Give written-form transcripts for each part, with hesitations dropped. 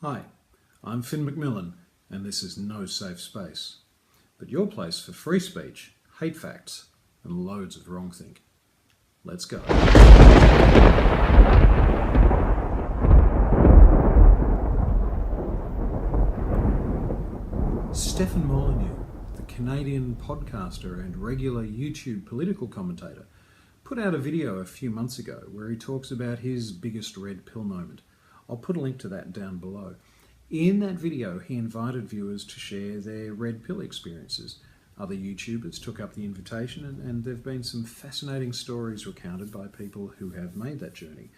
Hi, I'm Finn McMillan, and this is No Safe Space, but your place for free speech, hate facts, and loads of wrongthink. Let's go. Stefan Molyneux, the Canadian podcaster and regular YouTube political commentator, put out a video a few months ago where he talks about his biggest red pill moment. I'll put a link to that down below. In that video, he invited viewers to share their red pill experiences. Other YouTubers took up the invitation, and there have been some fascinating stories recounted by people who have made that journey.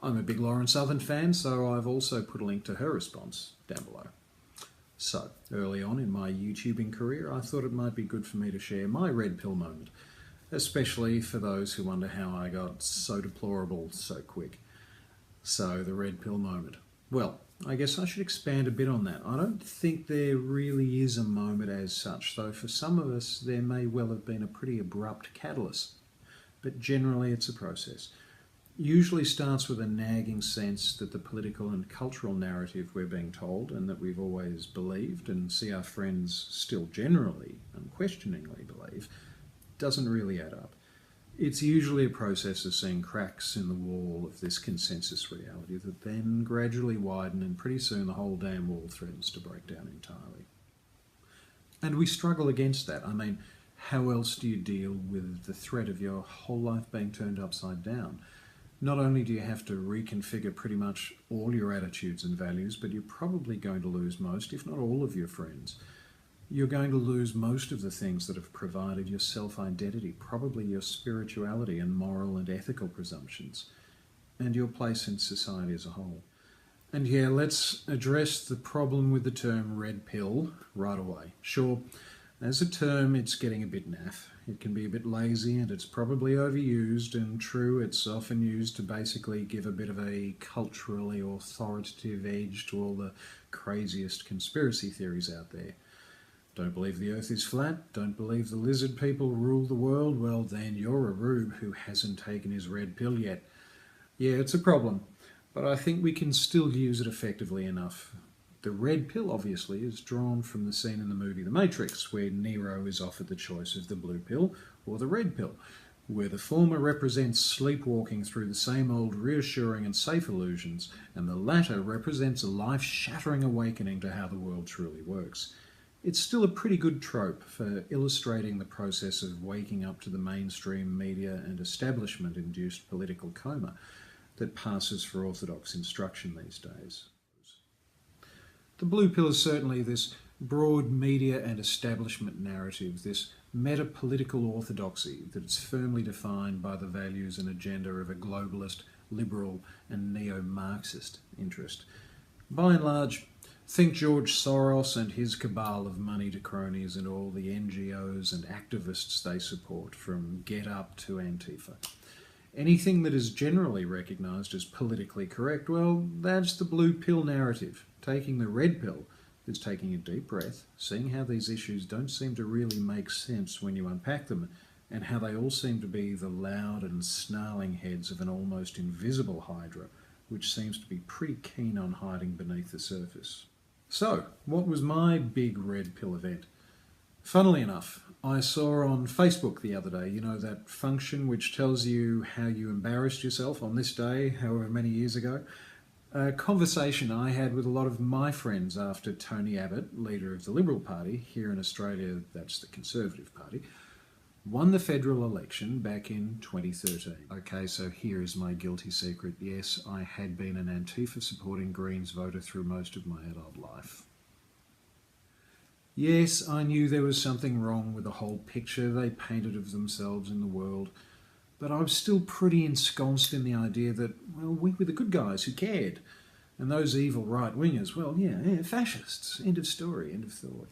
I'm a big Lauren Southern fan, so I've also put a link to her response down below. So, early on in my YouTubing career, I thought it might be good for me to share my red pill moment, especially for those who wonder how I got so deplorable so quick. So, the red pill moment. Well, I guess I should expand a bit on that. I don't think there really is a moment as such, though for some of us there may well have been a pretty abrupt catalyst. But generally it's a process. Usually starts with a nagging sense that the political and cultural narrative we're being told and that we've always believed and see our friends still generally, unquestioningly believe, doesn't really add up. It's usually a process of seeing cracks in the wall of this consensus reality that then gradually widen, and pretty soon the whole damn wall threatens to break down entirely. And we struggle against that. I mean, how else do you deal with the threat of your whole life being turned upside down? Not only do you have to reconfigure pretty much all your attitudes and values, but you're probably going to lose most, if not all, of your friends. You're going to lose most of the things that have provided your self-identity, probably your spirituality and moral and ethical presumptions, and your place in society as a whole. And yeah, let's address the problem with the term red pill right away. Sure, as a term, it's getting a bit naff. It can be a bit lazy and it's probably overused, and true, it's often used to basically give a bit of a culturally authoritative edge to all the craziest conspiracy theories out there. Don't believe the earth is flat, don't believe the lizard people rule the world, well then you're a rube who hasn't taken his red pill yet. Yeah, it's a problem, but I think we can still use it effectively enough. The red pill, obviously, is drawn from the scene in the movie The Matrix, where Neo is offered the choice of the blue pill or the red pill, where the former represents sleepwalking through the same old reassuring and safe illusions, and the latter represents a life-shattering awakening to how the world truly works. It's still a pretty good trope for illustrating the process of waking up to the mainstream media and establishment-induced political coma that passes for orthodox instruction these days. The blue pill is certainly this broad media and establishment narrative, this meta-political orthodoxy that is firmly defined by the values and agenda of a globalist, liberal and neo-Marxist interest. By and large, think George Soros and his cabal of moneyed cronies and all the NGOs and activists they support, from Get Up to Antifa. Anything that is generally recognised as politically correct, well, that's the blue pill narrative. Taking the red pill is taking a deep breath, seeing how these issues don't seem to really make sense when you unpack them, and how they all seem to be the loud and snarling heads of an almost invisible hydra, which seems to be pretty keen on hiding beneath the surface. So, what was my big red pill event? Funnily enough, I saw on Facebook the other day, you know, that function which tells you how you embarrassed yourself on this day, however many years ago. A conversation I had with a lot of my friends after Tony Abbott, leader of the Liberal Party, here in Australia that's the Conservative Party, won the federal election back in 2013. Okay, so here is my guilty secret. Yes, I had been an Antifa supporting Greens voter through most of my adult life. Yes, I knew there was something wrong with the whole picture they painted of themselves in the world, but I was still pretty ensconced in the idea that, well, we were the good guys who cared, and those evil right-wingers, well, yeah, fascists. End of story, end of thought.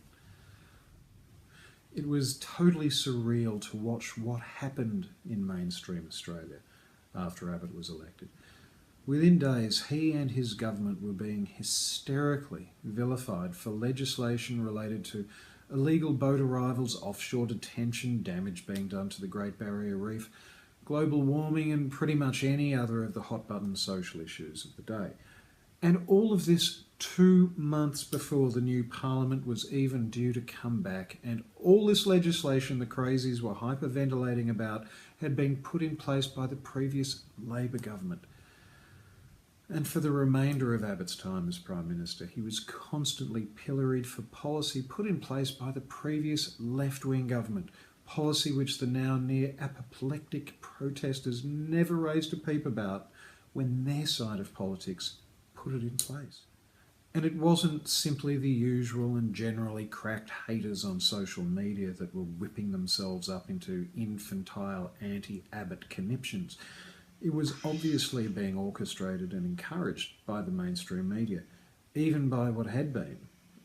It was totally surreal to watch what happened in mainstream Australia after Abbott was elected. Within days, he and his government were being hysterically vilified for legislation related to illegal boat arrivals, offshore detention, damage being done to the Great Barrier Reef, global warming, and pretty much any other of the hot-button social issues of the day. And all of this 2 months before the new parliament was even due to come back, and all this legislation the crazies were hyperventilating about had been put in place by the previous Labor government. And for the remainder of Abbott's time as Prime Minister, he was constantly pilloried for policy put in place by the previous left-wing government, policy which the now near apoplectic protesters never raised a peep about when their side of politics put it in place. And it wasn't simply the usual and generally cracked haters on social media that were whipping themselves up into infantile anti-Abbott conniptions. It was obviously being orchestrated and encouraged by the mainstream media, even by what had been,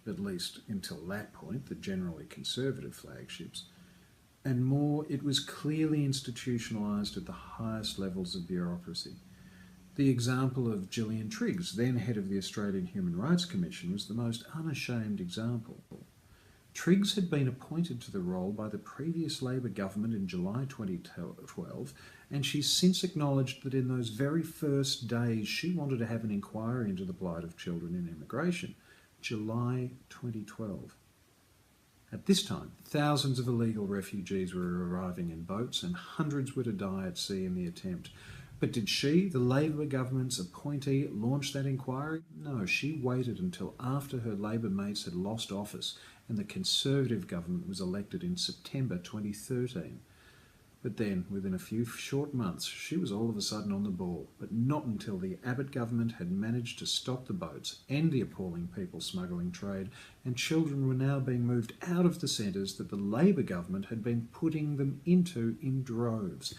at least until that point, the generally conservative flagships. And more, it was clearly institutionalised at the highest levels of bureaucracy. The example of Gillian Triggs, then head of the Australian Human Rights Commission, was the most unashamed example. Triggs had been appointed to the role by the previous Labor government in July 2012, and she's since acknowledged that in those very first days she wanted to have an inquiry into the plight of children in immigration. July 2012. At this time, thousands of illegal refugees were arriving in boats and hundreds were to die at sea in the attempt. But did she, the Labor government's appointee, launch that inquiry? No, she waited until after her Labor mates had lost office and the Conservative government was elected in September 2013. But then, within a few short months, she was all of a sudden on the ball, but not until the Abbott government had managed to stop the boats, end the appalling people smuggling trade, and children were now being moved out of the centres that the Labor government had been putting them into in droves.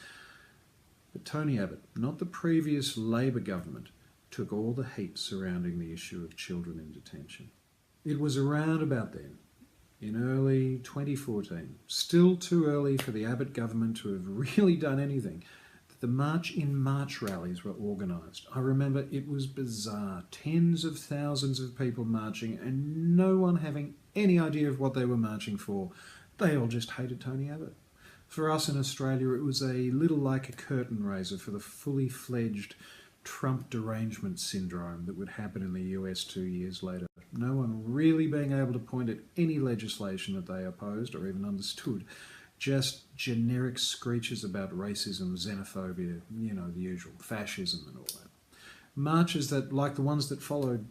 But Tony Abbott, not the previous Labor government, took all the heat surrounding the issue of children in detention. It was around about then, in early 2014, still too early for the Abbott government to have really done anything, that the March in March rallies were organised. I remember it was bizarre, tens of thousands of people marching and no one having any idea of what they were marching for. They all just hated Tony Abbott. For us in Australia, it was a little like a curtain raiser for the fully fledged Trump derangement syndrome that would happen in the US 2 years later. No one really being able to point at any legislation that they opposed or even understood. Just generic screeches about racism, xenophobia, the usual, fascism and all that. Marches that, like the ones that followed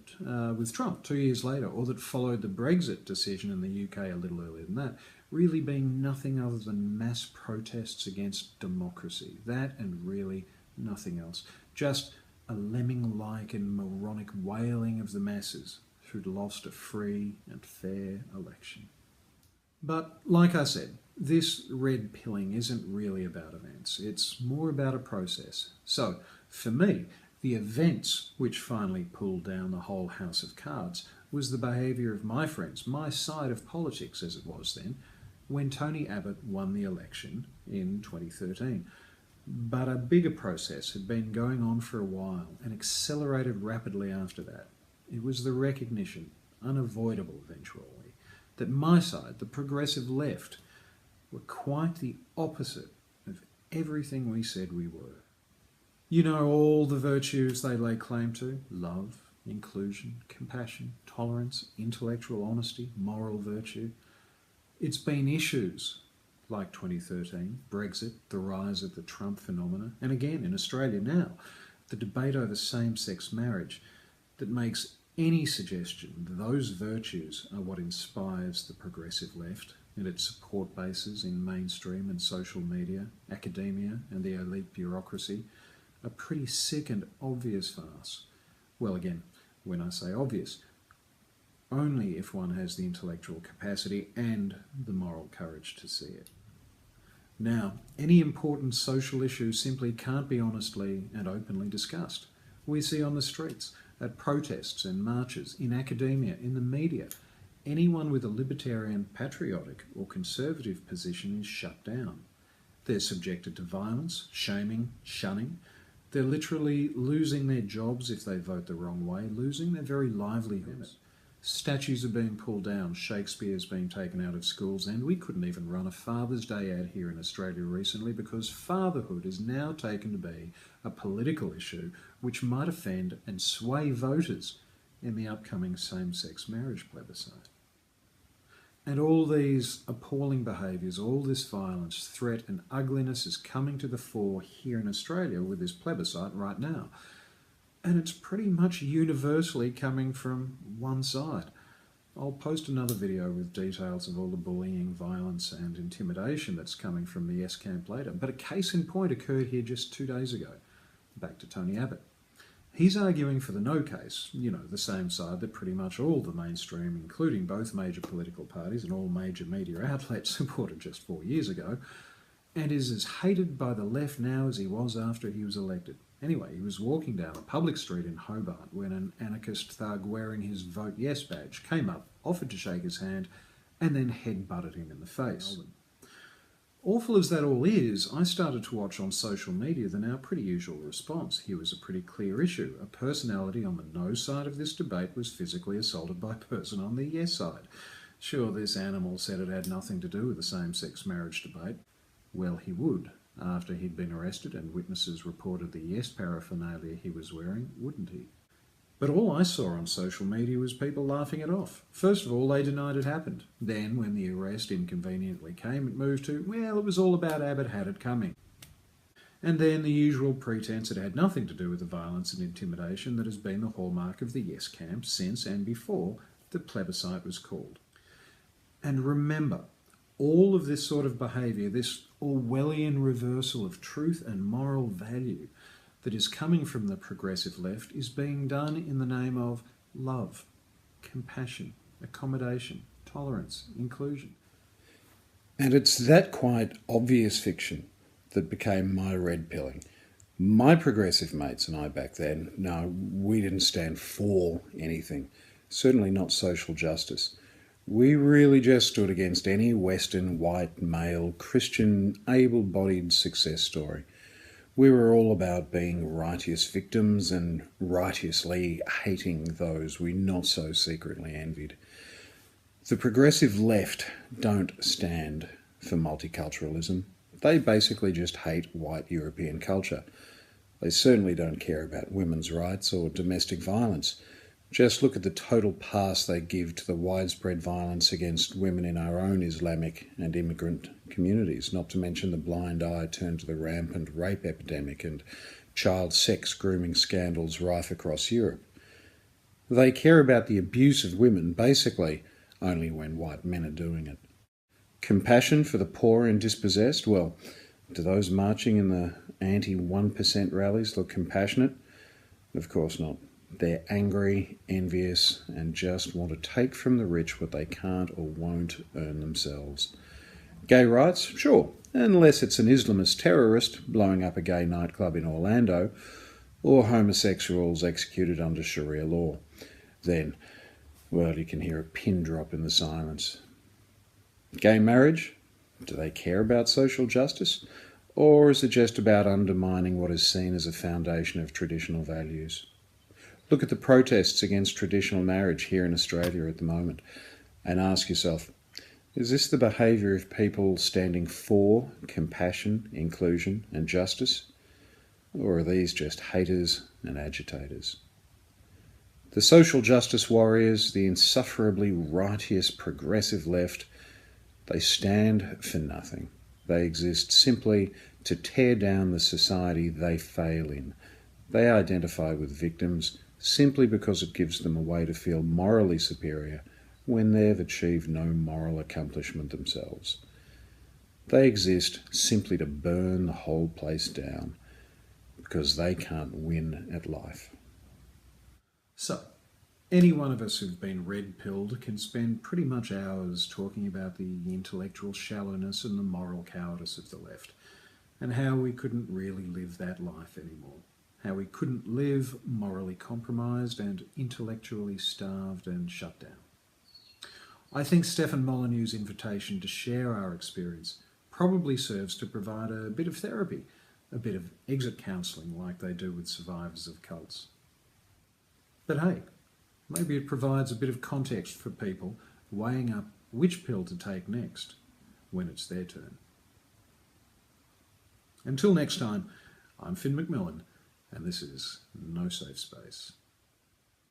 with Trump 2 years later, or that followed the Brexit decision in the UK a little earlier than that, really being nothing other than mass protests against democracy. That and really nothing else. Just a lemming-like and moronic wailing of the masses who'd lost a free and fair election. But, like I said, this red pilling isn't really about events. It's more about a process. So, for me, the events which finally pulled down the whole house of cards was the behaviour of my friends, my side of politics as it was then, when Tony Abbott won the election in 2013. But a bigger process had been going on for a while and accelerated rapidly after that. It was the recognition, unavoidable eventually, that my side, the progressive left, were quite the opposite of everything we said we were. All the virtues they lay claim to: love, inclusion, compassion, tolerance, intellectual honesty, moral virtue. It's been issues like 2013, Brexit, the rise of the Trump phenomena, and again in Australia now, the debate over same-sex marriage that makes any suggestion that those virtues are what inspires the progressive left and its support bases in mainstream and social media, academia and the elite bureaucracy a pretty sick and obvious farce. Well, again, when I say obvious, only if one has the intellectual capacity and the moral courage to see it. Now, any important social issue simply can't be honestly and openly discussed. We see on the streets, at protests and marches, in academia, in the media, anyone with a libertarian, patriotic or conservative position is shut down. They're subjected to violence, shaming, shunning. They're literally losing their jobs if they vote the wrong way, losing their very livelihoods. Statues are being pulled down, Shakespeare's being taken out of schools, and we couldn't even run a Father's Day ad here in Australia recently because fatherhood is now taken to be a political issue which might offend and sway voters in the upcoming same-sex marriage plebiscite. And all these appalling behaviours, all this violence, threat and ugliness is coming to the fore here in Australia with this plebiscite right now. And it's pretty much universally coming from one side. I'll post another video with details of all the bullying, violence and intimidation that's coming from the Yes camp later. But a case in point occurred here just 2 days ago. Back to Tony Abbott. He's arguing for the no case, the same side that pretty much all the mainstream, including both major political parties and all major media outlets, supported just 4 years ago, and is as hated by the left now as he was after he was elected. Anyway, he was walking down a public street in Hobart when an anarchist thug wearing his Vote Yes badge came up, offered to shake his hand, and then head-butted him in the face. Awful as that all is, I started to watch on social media the now pretty usual response. Here was a pretty clear issue. A personality on the no side of this debate was physically assaulted by a person on the yes side. Sure, this animal said it had nothing to do with the same-sex marriage debate. Well, he would, after he'd been arrested and witnesses reported the yes paraphernalia he was wearing, wouldn't he? But all I saw on social media was people laughing it off. First of all, they denied it happened. Then, when the arrest inconveniently came, it moved to, well, it was all about Abbott had it coming. And then the usual pretense it had nothing to do with the violence and intimidation that has been the hallmark of the Yes camp since and before the plebiscite was called. And remember, all of this sort of behaviour, this Orwellian reversal of truth and moral value that is coming from the progressive left is being done in the name of love, compassion, accommodation, tolerance, inclusion. And it's that quite obvious fiction that became my red pilling. My progressive mates and I back then, no, we didn't stand for anything, certainly not social justice. We really just stood against any Western, white, male, Christian, able-bodied success story. We were all about being righteous victims and righteously hating those we not so secretly envied. The progressive left don't stand for multiculturalism. They basically just hate white European culture. They certainly don't care about women's rights or domestic violence. Just look at the total pass they give to the widespread violence against women in our own Islamic and immigrant communities, not to mention the blind eye turned to the rampant rape epidemic and child sex grooming scandals rife across Europe. They care about the abuse of women basically only when white men are doing it. Compassion for the poor and dispossessed? Well, do those marching in the anti-1% rallies look compassionate? Of course not. They're angry, envious, and just want to take from the rich what they can't or won't earn themselves. Gay rights? Sure, unless it's an Islamist terrorist blowing up a gay nightclub in Orlando, or homosexuals executed under Sharia law. Then, well, you can hear a pin drop in the silence. Gay marriage? Do they care about social justice? Or is it just about undermining what is seen as a foundation of traditional values? Look at the protests against traditional marriage here in Australia at the moment and ask yourself, is this the behaviour of people standing for compassion, inclusion and justice? Or are these just haters and agitators? The social justice warriors, the insufferably righteous progressive left, they stand for nothing. They exist simply to tear down the society they fail in. They identify with victims simply because it gives them a way to feel morally superior when they've achieved no moral accomplishment themselves. They exist simply to burn the whole place down because they can't win at life. So, any one of us who've been red-pilled can spend pretty much hours talking about the intellectual shallowness and the moral cowardice of the left, and how we couldn't really live that life anymore. How we couldn't live morally compromised and intellectually starved and shut down. I think Stefan Molyneux's invitation to share our experience probably serves to provide a bit of therapy, a bit of exit counselling like they do with survivors of cults. But hey, maybe it provides a bit of context for people weighing up which pill to take next when it's their turn. Until next time, I'm Finn McMillan, and this is No Safe Space.